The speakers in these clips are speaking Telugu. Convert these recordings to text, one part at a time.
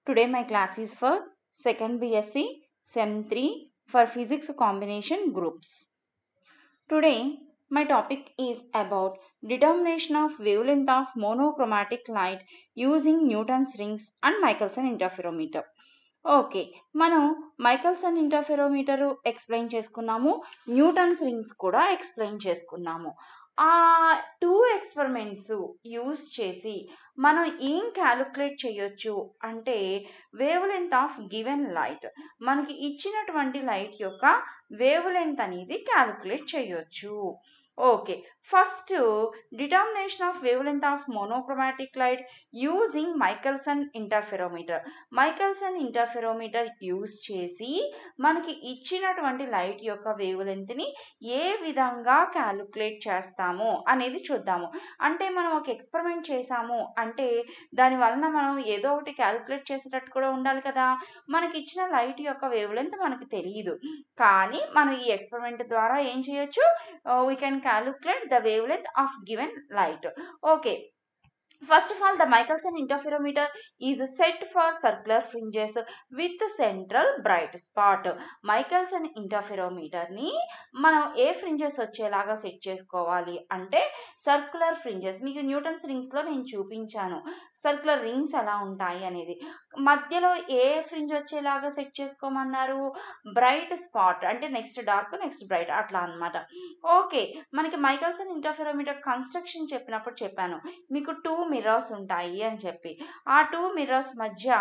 Today my class is for 2nd BSc Sem 3 for Physics Combination Groups. Today my topic is about determination of wavelength of monochromatic light using Newton's rings and Michelson interferometer. Okay, మనం మైకల్సన్ ఇంటర్ఫెరోమీటర్ ఎక్స్ప్లెయిన్ చేసుకున్నాము, న్యూటన్స్ రింగ్స్ కూడా ఎక్స్ప్లెయిన్ చేసుకున్నాము. ఆ 2 ఎక్స్పెరిమెంట్స్ యూజ్ చేసి మనం ఏం క్యాలిక్యులేట్ చేయొచ్చు అంటే wavelength of given light, మనకి ఇచ్చినటువంటి లైట్ యొక్క వేవ్ లెంత్ అనేది క్యాలిక్యులేట్ చేయొచ్చు. Okay, first determination of wavelength of monochromatic light using Michelson interferometer. Michelson interferometer use చేసి మనకి ఇచ్చినటువంటి లైట్ యొక్క వేవ్ లెంత్ని ఏ విధంగా క్యాలిక్యులేట్ చేస్తాము అనేది చూద్దాము. అంటే మనం ఒక ఎక్స్పెరిమెంట్ చేసాము అంటే దాని వలన మనం ఏదో ఒకటి క్యాలిక్యులేట్ చేసేటట్టు కూడా ఉండాలి కదా. మనకి ఇచ్చిన లైట్ యొక్క వేవ్ లెంత్ మనకి తెలియదు, కానీ మనం ఈ ఎక్స్పెరిమెంట్ ద్వారా ఏం చేయొచ్చు, we can calculate the wavelength of given light. Okay, first of all, the Michelson interferometer is set for circular fringes with central bright spot. Michelson interferometer ni మనం ఏ ఫ్రింజెస్ వచ్చేలాగా సెట్ చేసుకోవాలి అంటే సర్క్యులర్ ఫ్రింజెస్. మీకు న్యూటన్స్ రింగ్స్ లో నేను చూపించాను సర్క్యులర్ రింగ్స్ ఎలా ఉంటాయి అనేది. మధ్యలో ఏ ఫ్రింజ్ వచ్చేలాగా సెట్ చేసుకోమన్నారు, బ్రైట్ స్పాట్ అంటే నెక్స్ట్ డార్క్ నెక్స్ట్ బ్రైట్ అట్లా అన్నమాట. ఓకే, మనకి మైకల్సన్ ఇంటర్ఫెరోమీటర్ కన్స్ట్రక్షన్ చెప్పినప్పుడు చెప్పాను మీకు 2 మిర్రర్స్ ఉంటాయి అని చెప్పి. ఆ 2 మిర్రర్స్ మధ్య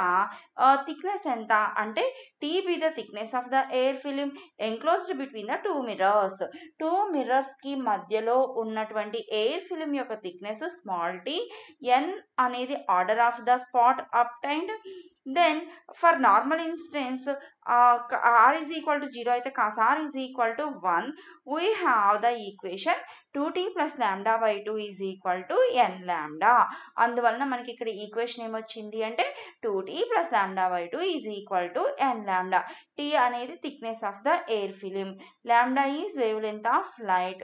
థిక్నెస్ ఎంత అంటే T be the thickness of the air film enclosed between the 2 mirrors. 2 mirrors కి మధ్యలో ఉన్నటువంటి ఎయిర్ ఫిల్మ్ యొక్క థిక్నెస్ స్మాల్ t, n అనేది order of the spot obtained. Then for normal instance r is equal to 0 అయితే cos r is equal to 1, we have the equation 2t plus lambda by 2 is equal to n lambda. అందువలన మనకి ఇక్కడ ఈక్వేషన్ ఏమొచ్చింది అంటే 2t plus lambda by 2 is equal to n lambda. t అనేది thickness of the air film, lambda is wavelength of light,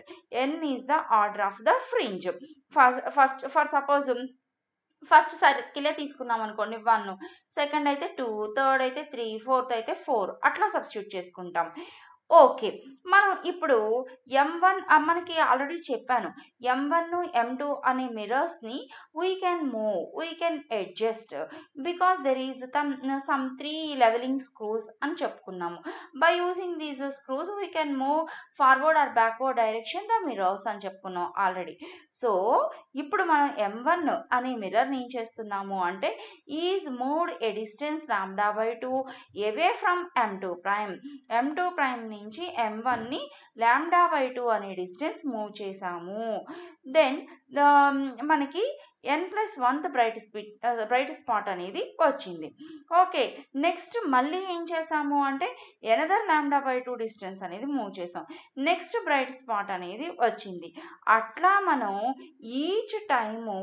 n is the order of the fringe. For suppose first సర్కిలే తీసుకున్నాం అనుకోండి 1, సెకండ్ అయితే 2, థర్డ్ అయితే 3, ఫోర్త్ అయితే 4 అట్లా సబ్స్టిట్యూట్ చేసుకుంటాం. ఓకే, మనం ఇప్పుడు M1 మనకి ఆల్రెడీ చెప్పాను M1 M2 అనే మిర్రర్స్ని we can move, we can adjust because there is some 3 levelling screws అని చెప్పుకున్నాము. By using these screws we can move forward or backward direction the mirrors అని చెప్పుకున్నాం ఆల్రెడీ. సో ఇప్పుడు మనం M1 అనే మిర్రర్ని ఏం చేస్తున్నాము అంటే is moved a distance lambda by 2 away from M2 prime. M2 prime నుంచి M1 ని లాంబ్డా బై 2 అనే డిస్టెన్స్ మూవ్ చేసాము. దెన్ మనకి n+1th బ్రైట్ స్పాట్ అనేది వచ్చింది. ఓకే, నెక్స్ట్ మళ్ళీ ఏం చేసాము అంటే ఎనదర్ లాంబ్డా బై 2 డిస్టెన్స్ అనేది మూవ్ చేసాం, నెక్స్ట్ బ్రైట్ స్పాట్ అనేది వచ్చింది. అట్లా మనం ఈచ్ టైము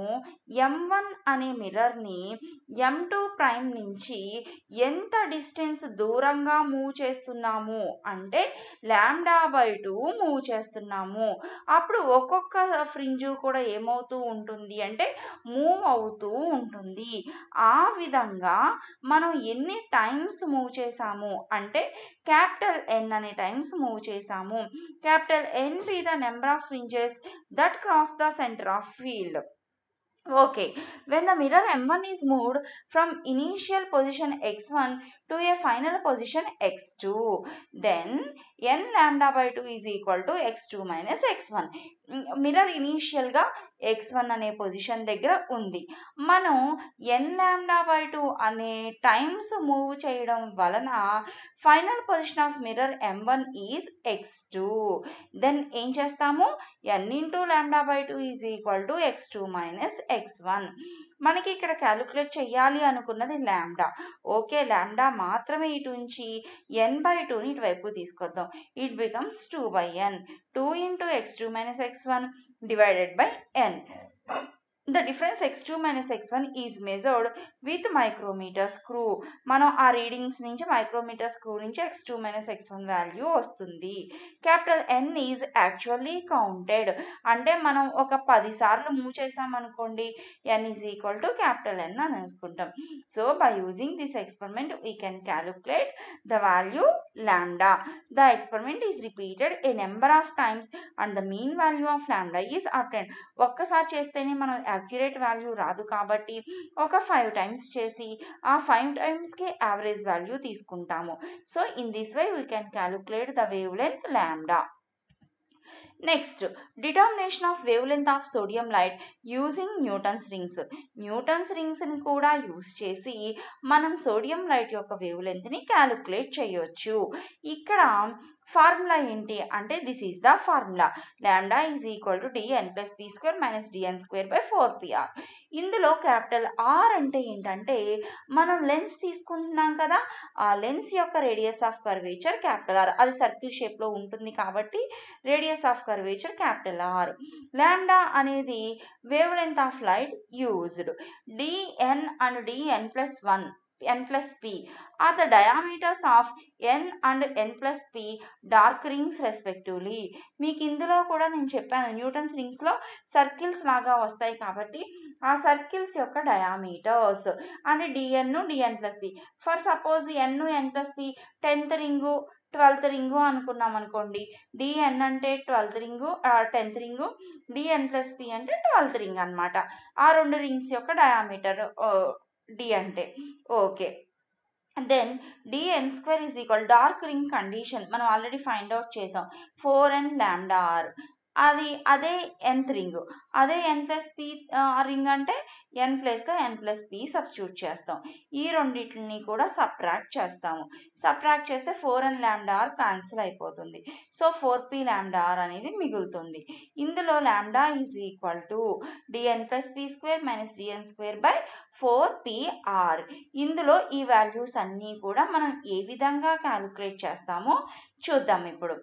M1 అనే మిర్రర్ని M2 ప్రైమ్ నుంచి ఎంత డిస్టెన్స్ దూరంగా మూవ్ చేస్తున్నాము అంటే లాంబ్డా బై 2 మూవ్ చేస్తున్నాము. అప్పుడు ఒక్కొక్క ఫ్రింజ్ కూడా ఏమవుతూ ఉంటుంది అంటే మూవ్ అవుతూ ఉంటుంది. ఆ విధంగా మనం ఎన్ని టైమ్స్ మూవ్ చేసాము అంటే క్యాపిటల్ N అనే టైమ్స్ మూవ్ చేసాము. Capital N be the number of fringes that cross the centre of field. Okay, when the mirror M1 is moved from initial position x1 to a final position x2, then n lambda by 2 is equal to x2 minus x1. Mirror initial గా x1 అనే పొజిషన్ దగ్గర ఉంది, మనం n లాంబ్డా బై 2 అనే టైమ్స్ మూవ్ చేయడం వలన final position of mirror M1 is x2. Then ఏం చేస్తాము n into lambda by 2 is equal to x2 minus x1. మనకి ఇక్కడ క్యాలిక్యులేట్ చేయాలి అనుకున్నది లాంబ్డా. ఓకే, లాంబ్డా మాత్రమే ఇటు ఉంచి n/2ని ఇటువైపు తీసుకొద్దాం. It becomes 2/n, 2 into x2 minus x1 divided by n. The difference x2 minus x1 is measured with micrometer screw. మనం ఆ రీడింగ్స్ నుంచి మైక్రోమీటర్ స్క్రూ నుంచి x2 minus x1 వాల్యూ వస్తుంది. Capital N is actually counted. అంటే మనం ఒక 10 సార్లు మూవ్ చేసాం అనుకోండి, N is equal to capital N అని అనుకుంటాం. So by using this experiment we can calculate the value lambda. The experiment is repeated a number of times and the mean value of lambda is obtained. ఒక్కసారి చేస్తేనే మనం యాక్యురేట్ వాల్యూ రాదు కాబట్టి ఒక 5 టైమ్స్ చేసి ఆ 5 టైమ్స్కి యావరేజ్ వాల్యూ తీసుకుంటాము. So in this way we can calculate the wavelength lambda. Next, determination of wavelength of sodium light using Newton's rings. Newton's రింగ్స్ని కూడా యూజ్ చేసి మనం సోడియం లైట్ యొక్క వేవ్ లెంత్ని క్యాలిక్యులేట్ చేయొచ్చు. ఇక్కడ ఫార్ములా ఏంటి అంటే this is the formula. Lambda is equal to dn plus p square minus dn square by 4pr. ఇందులో క్యాపిటల్ ఆర్ అంటే ఏంటంటే మనం లెన్స్ తీసుకుంటున్నాం కదా, ఆ లెన్స్ యొక్క radius of curvature capital R. అది సర్కిల్ షేప్లో ఉంటుంది కాబట్టి radius of curvature capital R. Lambda అనేది wavelength of light used. dn and dn plus 1 n plus p are the diameters of n and n plus p dark rings respectively. మీకు ఇందులో కూడా నేను చెప్పాను, న్యూటన్స్ రింగ్స్లో సర్కిల్స్ లాగా వస్తాయి కాబట్టి ఆ సర్కిల్స్ యొక్క diameters and dn plus p. For suppose n plus p 10th ring 12th ring అనుకున్నాం అనుకోండి, dn అంటే 12th ring 10th ring, dn plus p అంటే 12th రింగ్ అనమాట. ఆ రెండు రింగ్స్ యొక్క డయామీటర్ d అంటే okay. Then dn square is equal dark ring condition మనం ఆల్రెడీ ఫైండ్ అవుట్ చేసాం 4n లాంబ్డా ఆర్. అదే nth రింగ్, అదే n ప్లస్ p రింగ్ అంటే n ప్లేస్లో n ప్లస్ p సబ్స్టిట్యూట్ చేస్తాం. ఈ రెండింటిని కూడా సబ్ట్రాక్ట్ చేస్తాము. సబ్ట్రాక్ట్ చేస్తే 4n లాంబ్డా ఆర్ క్యాన్సిల్ అయిపోతుంది. సో 4p లాంబ్డా ఆర్ అనేది మిగులుతుంది. ఇందులో lambda is equal to dn plus p square minus dn square by 4pr. ఇందులో ఈ వాల్యూస్ అన్నీ కూడా మనం ఏ విధంగా క్యాలిక్యులేట్ చేస్తామో చూద్దాం ఇప్పుడు.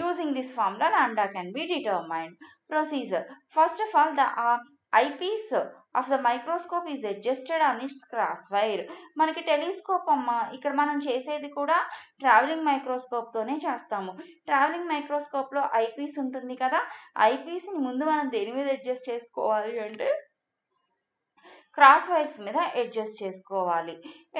Using this formula, lambda can be determined. Procedure. First of all, the eyepiece of the microscope is adjusted on its crosswire. మనకి టెలిస్కోప్ అమ్మ, ఇక్కడ మనం చేసేది కూడా ట్రావెలింగ్ మైక్రోస్కోప్ తోనే చేస్తాము. ట్రావెలింగ్ మైక్రోస్కోప్ లో ఐపీస్ ఉంటుంది కదా, ఐపీస్ ని ముందు మనం దేని మీద అడ్జస్ట్ చేసుకోవాలి అంటే క్రాస్ వైర్స్ మీద అడ్జస్ట్ చేసుకోవాలి.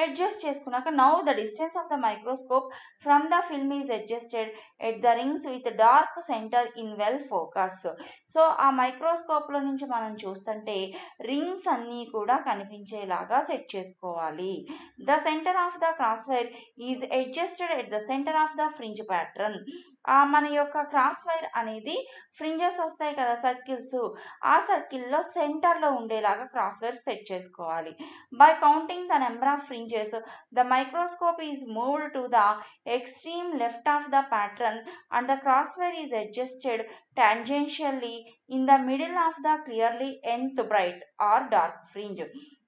అడ్జస్ట్ చేసుకున్నాక now the distance of the microscope from the film is adjusted at the rings with dark centre in well focus. So ఆ మైక్రోస్కోప్లో నుంచి మనం చూస్తుంటే రింగ్స్ అన్నీ కూడా కనిపించేలాగా సెట్ చేసుకోవాలి. The centre of the cross wire is adjusted at the centre of the fringe pattern. మన యొక్క క్రాస్ వైర్ అనేది ఫ్రింజెస్ వస్తాయి కదా సర్కిల్స్, ఆ సర్కిల్లో సెంటర్లో ఉండేలాగా క్రాస్ వైర్ సెట్ చేసుకోవాలి. By counting the number of fringes the microscope is moved to the extreme left of the pattern and the cross wire is adjusted tangentially in the middle of the clearly nth bright or dark fringe.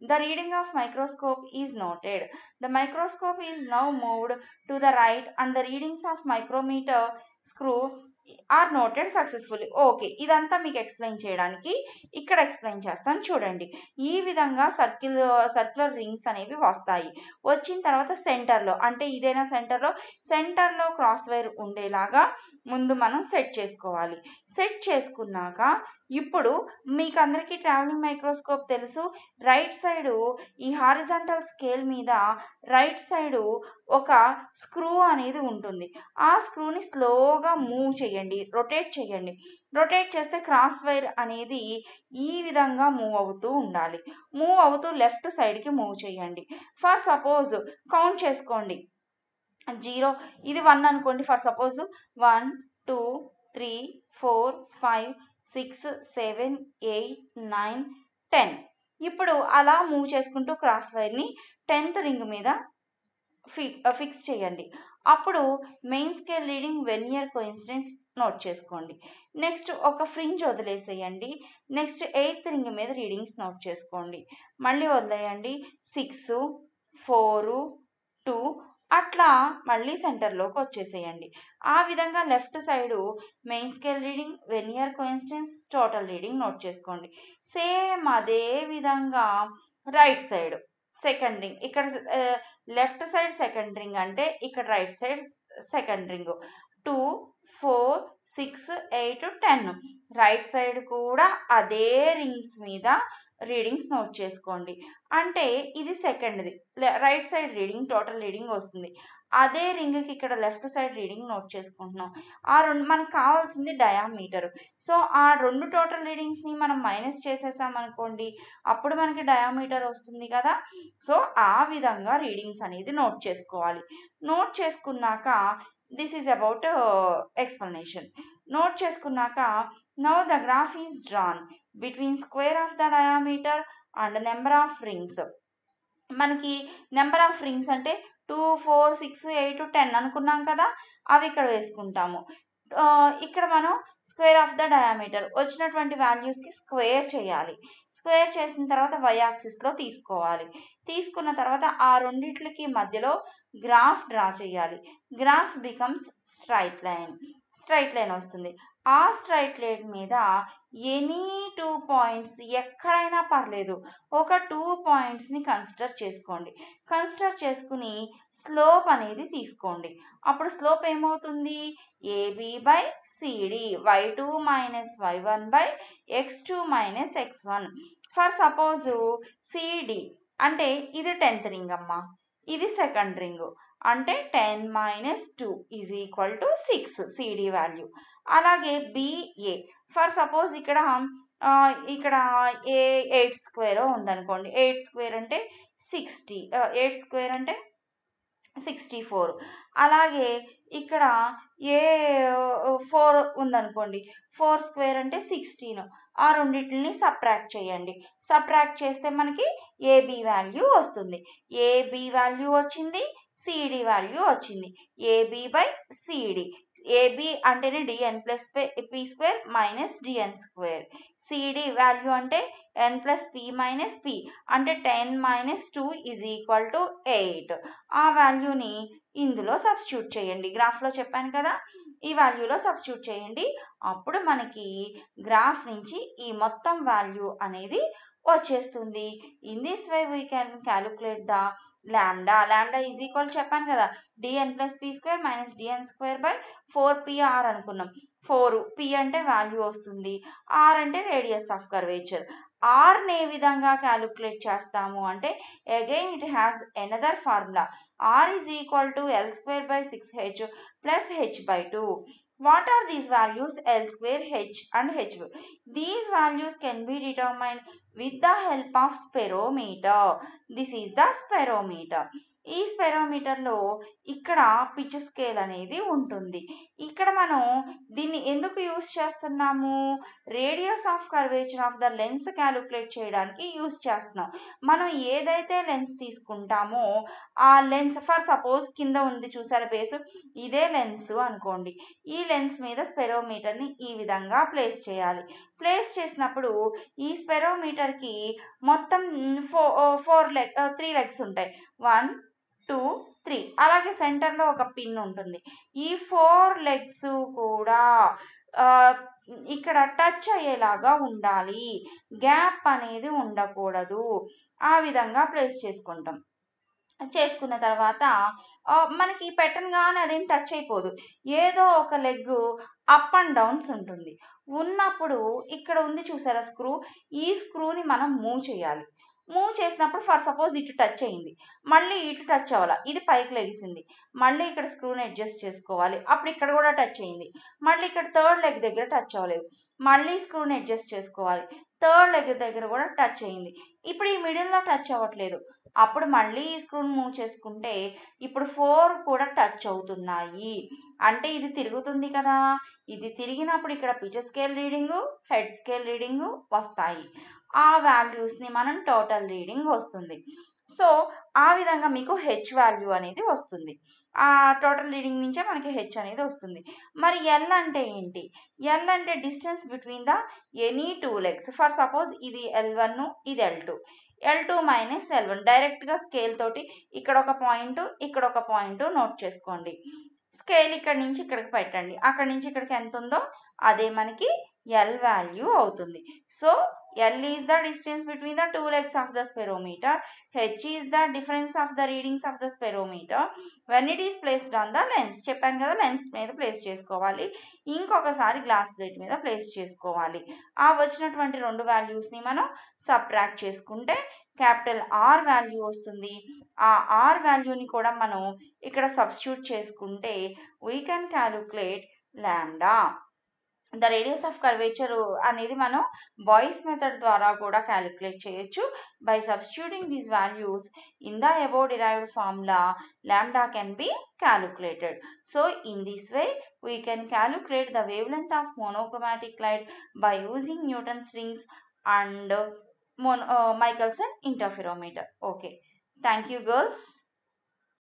The reading of microscope is noted. The microscope is now moved to the right and the readings of micrometer screw are noted successfully. Okay, ఇదంతా మీకు ఎక్స్ప్లెయిన్ చేయడానికి ఇక్కడ ఎక్స్ప్లెయిన్ చేస్తాను చూడండి. ఈ విధంగా సర్క్యులర్ రింగ్స్ అనేవి వస్తాయి. వచ్చిన తర్వాత సెంటర్లో అంటే ఇదైనా సెంటర్లో క్రాస్ వైర్ ఉండేలాగా ముందు మనం సెట్ చేసుకోవాలి. సెట్ చేసుకున్నాక ఇప్పుడు మీకు అందరికీ ట్రావెలింగ్ మైక్రోస్కోప్ తెలుసు. రైట్ సైడు ఈ హారిజాంటల్ స్కేల్ మీద రైట్ సైడు ఒక స్క్రూ అనేది ఉంటుంది. ఆ స్క్రూని స్లోగా మూవ్ చేయండి, రొటేట్ చేయండి. రొటేట్ చేస్తే క్రాస్ వైర్ అనేది ఈ విధంగా మూవ్ అవుతూ ఉండాలి. మూవ్ అవుతూ లెఫ్ట్ సైడ్కి మూవ్ చేయండి. ఫర్ సపోజ్ కౌంట్ చేసుకోండి, 0 ఇది 1 అనుకోండి. For suppose 1 2 3 4 5 6 7 8 9 10. ఇప్పుడు అలా మూవ్ చేసుకుంటూ క్రాస్ వైర్ని 10th రింగ్ మీద ఫిక్స్ చేయండి. అప్పుడు main scale reading vernier coincidence note చేసుకోండి. నెక్స్ట్ ఒక ఫ్రింజ్ వదిలేసేయండి. నెక్స్ట్ 8th రింగ్ మీద రీడింగ్స్ నోట్ చేసుకోండి. మళ్ళీ వదిలేయండి. 6 4 2 అట్లా మళ్ళీ సెంటర్లోకి వచ్చేసేయండి. ఆ విధంగా left side main scale reading, vernier coincidence, total reading note చేసుకోండి. సేమ్ అదే విధంగా రైట్ సైడ్ సెకండ్ రింగ్, ఇక్కడ లెఫ్ట్ సైడ్ సెకండ్ రింగ్ అంటే ఇక్కడ right side second ring 2, 4, 6, 8, 10. Right side కూడా అదే రింగ్స్ మీద రీడింగ్స్ నోట్ చేసుకోండి. అంటే ఇది సెకండ్ది, right side reading total reading వస్తుంది. అదే రింగ్కి ఇక్కడ లెఫ్ట్ సైడ్ రీడింగ్ నోట్ చేసుకుంటున్నాం. ఆ రెండు మనకు కావాల్సింది డయామీటర్. సో ఆ రెండు టోటల్ రీడింగ్స్ని మనం మైనస్ చేసేసాం అనుకోండి, అప్పుడు మనకి డయామీటర్ వస్తుంది కదా. సో ఆ విధంగా రీడింగ్స్ అనేది నోట్ చేసుకోవాలి. నోట్ చేసుకున్నాక this is about explanation. Note చేసుకున్నాక now the graph is drawn between square of the diameter and number of rings. మనకి నెంబర్ ఆఫ్ రింగ్స్ అంటే 2, 4, 6, 8, 10 అనుకున్నాం కదా, అవి ఇక్కడ వేసుకుంటాము. ఇక్కడ మనం స్క్వేర్ ఆఫ్ ద డయామీటర్ వచ్చినటువంటి వాల్యూస్కి స్క్వేర్ చేయాలి. స్క్వేర్ చేసిన తర్వాత వై యాక్సిస్లో తీసుకోవాలి. తీసుకున్న తర్వాత ఆ రెండిట్లకి మధ్యలో గ్రాఫ్ డ్రా చేయాలి. Graph becomes straight line. Straight line వస్తుంది. ఆ స్ట్రైట్ లైన్ మీద ఎనీ 2 పాయింట్స్ ఎక్కడైనా పర్లేదు, ఒక 2 పాయింట్స్ని కన్సిడర్ చేసుకోండి. కన్సిడర్ చేసుకుని స్లోప్ అనేది తీసుకోండి. అప్పుడు స్లోప్ ఏమవుతుంది? A B by C D, y2 minus y1 by x2 minus x1. For suppose C D అంటే ఇది 10th రింగ్ అమ్మా, ఇది సెకండ్ రింగ్ అంటే 10 minus 2 is equal to 6 C D value. అలాగే బిఏ ఫర్ సపోజ్ ఇక్కడ ఏ 8 స్క్వేర్ ఉందనుకోండి. 8 స్క్వేర్ అంటే 60, 8 స్క్వేర్ అంటే 64. అలాగే ఇక్కడ ఏ 4 ఉందనుకోండి. 4 స్క్వేర్ అంటే 16. ఆ రెండింటిని సబ్ట్రాక్ట్ చేయండి. సబ్ట్రాక్ట్ చేస్తే మనకి ఏబి వాల్యూ వస్తుంది. ఏబి వాల్యూ వచ్చింది, సిడి వాల్యూ వచ్చింది. ఏబి బై సిడి, ఏబి అంటేనే DN plus P square minus DN square. CD value అంటే N plus P minus P అంటే 10 మైనస్ 2 ఈజ్ ఈక్వల్ టు 8. ఆ వాల్యూని ఇందులో సబ్స్టిట్యూట్ చేయండి. గ్రాఫ్లో చెప్పాను కదా, ఈ వాల్యూలో సబ్స్టిట్యూట్ చేయండి. అప్పుడు మనకి గ్రాఫ్ నుంచి ఈ మొత్తం వాల్యూ అనేది వచ్చేస్తుంది. In this way we can calculate the lambda. Lambda is equal చెప్పాను కదా, DN plus P square minus DN square by 4pr అనుకున్నాం. 4 పి అంటే వాల్యూ వస్తుంది, ఆర్ అంటే రేడియస్ ఆఫ్ కర్వేచర్. ఆర్ని ఏ విధంగా క్యాలిక్యులేట్ చేస్తాము అంటే again it has another formula. R is equal to L square by 6h plus h by 2. What are these values? L square, h and h. These values can be determined with the help of sperometer. This is the sperometer. ఈ స్పెరోమీటర్లో ఇక్కడ పిచ్ స్కేల్ అనేది ఉంటుంది. ఇక్కడ మనం దీన్ని ఎందుకు యూస్ చేస్తున్నాము? Radius of curvature of the lens calculate చేయడానికి యూస్ చేస్తున్నాం. మనం ఏదైతే లెన్స్ తీసుకుంటామో ఆ లెన్స్ ఫర్ సపోజ్ కింద ఉంది చూసారా బేసు, ఇదే లెన్స్ అనుకోండి. ఈ లెన్స్ మీద స్పెరోమీటర్ని ఈ విధంగా ప్లేస్ చేయాలి. ప్లేస్ చేసినప్పుడు ఈ స్పెరోమీటర్కి మొత్తం 3 లెగ్స్ ఉంటాయి. 1, 2, 3. అలాగే సెంటర్లో ఒక పిన్ ఉంటుంది. ఈ 4 లెగ్స్ కూడా ఇక్కడ టచ్ అయ్యేలాగా ఉండాలి. గ్యాప్ అనేది ఉండకూడదు. ఆ విధంగా ప్లేస్ చేసుకుంటాం. చేసుకున్న తర్వాత మనకి పెట్టగానే అదేం టచ్ అయిపోదు. ఏదో ఒక లెగ్ అప్ అండ్ డౌన్స్ ఉంటుంది. ఉన్నప్పుడు ఇక్కడ ఉంది చూసారా స్క్రూ, ఈ స్క్రూని మనం మూవ్ చేయాలి. మూవ్ చేసినప్పుడు ఫర్ సపోజ్ ఇటు టచ్ అయింది, మళ్ళీ ఇటు టచ్ అవ్వాలి, ఇది పైకి లెగిసింది, మళ్ళీ ఇక్కడ స్క్రూని అడ్జస్ట్ చేసుకోవాలి. అప్పుడు ఇక్కడ కూడా టచ్ అయింది, మళ్ళీ ఇక్కడ థర్డ్ లెగ్ దగ్గర టచ్ అవ్వలేదు, మళ్ళీ స్క్రూని అడ్జస్ట్ చేసుకోవాలి. థర్డ్ లెగ్ దగ్గర కూడా టచ్ అయింది, ఇప్పుడు ఈ మిడిల్లో టచ్ అవ్వట్లేదు. అప్పుడు మళ్ళీ ఈ స్క్రూని మూవ్ చేసుకుంటే ఇప్పుడు 4 కూడా టచ్ అవుతున్నాయి. అంటే ఇది తిరుగుతుంది కదా, ఇది తిరిగినప్పుడు ఇక్కడ pitch scale reading, head scale reading వస్తాయి. ఆ వాల్యూస్ని మనం టోటల్ రీడింగ్ వస్తుంది. సో ఆ విధంగా మీకు హెచ్ వాల్యూ అనేది వస్తుంది. ఆ టోటల్ రీడింగ్ నుంచే మనకి హెచ్ అనేది వస్తుంది. మరి ఎల్ అంటే ఏంటి? ఎల్ అంటే distance between the any 2 legs. For suppose ఇది L1, ఇది L2. L2 minus L1 డైరెక్ట్గా స్కేల్ తోటి ఇక్కడ ఒక పాయింట్ నోట్ చేసుకోండి. స్కేల్ ఇక్కడ నుంచి ఇక్కడికి పెట్టండి. అక్కడ నుంచి ఇక్కడికి ఎంత ఉందో అదే మనకి L వాల్యూ అవుతుంది. So L is the distance between the two legs of the sperometer. H is the difference of the readings of the sperometer when it is placed on the lens. చెప్పాను కదా, లెన్స్ మీద ప్లేస్ చేసుకోవాలి. ఇంకొకసారి గ్లాస్ ప్లేట్ మీద ప్లేస్ చేసుకోవాలి. ఆ వచ్చినటువంటి రెండు వాల్యూస్ని మనం సబ్ట్రాక్ట్ చేసుకుంటే క్యాపిటల్ R వాల్యూ వస్తుంది. ఆ R వాల్యూని కూడా మనం ఇక్కడ సబ్స్టిట్యూట్ చేసుకుంటే we can calculate lambda. The radius of curvature అనేది మనం బాయిస్ మెథడ్ ద్వారా కూడా క్యాలిక్యులేట్ చేయొచ్చు. By substituting these values in the above derived formula lambda can be calculated. So in this way we can calculate the wavelength of monochromatic light by using Newton's rings and Michelson interferometer. Okay, thank you girls.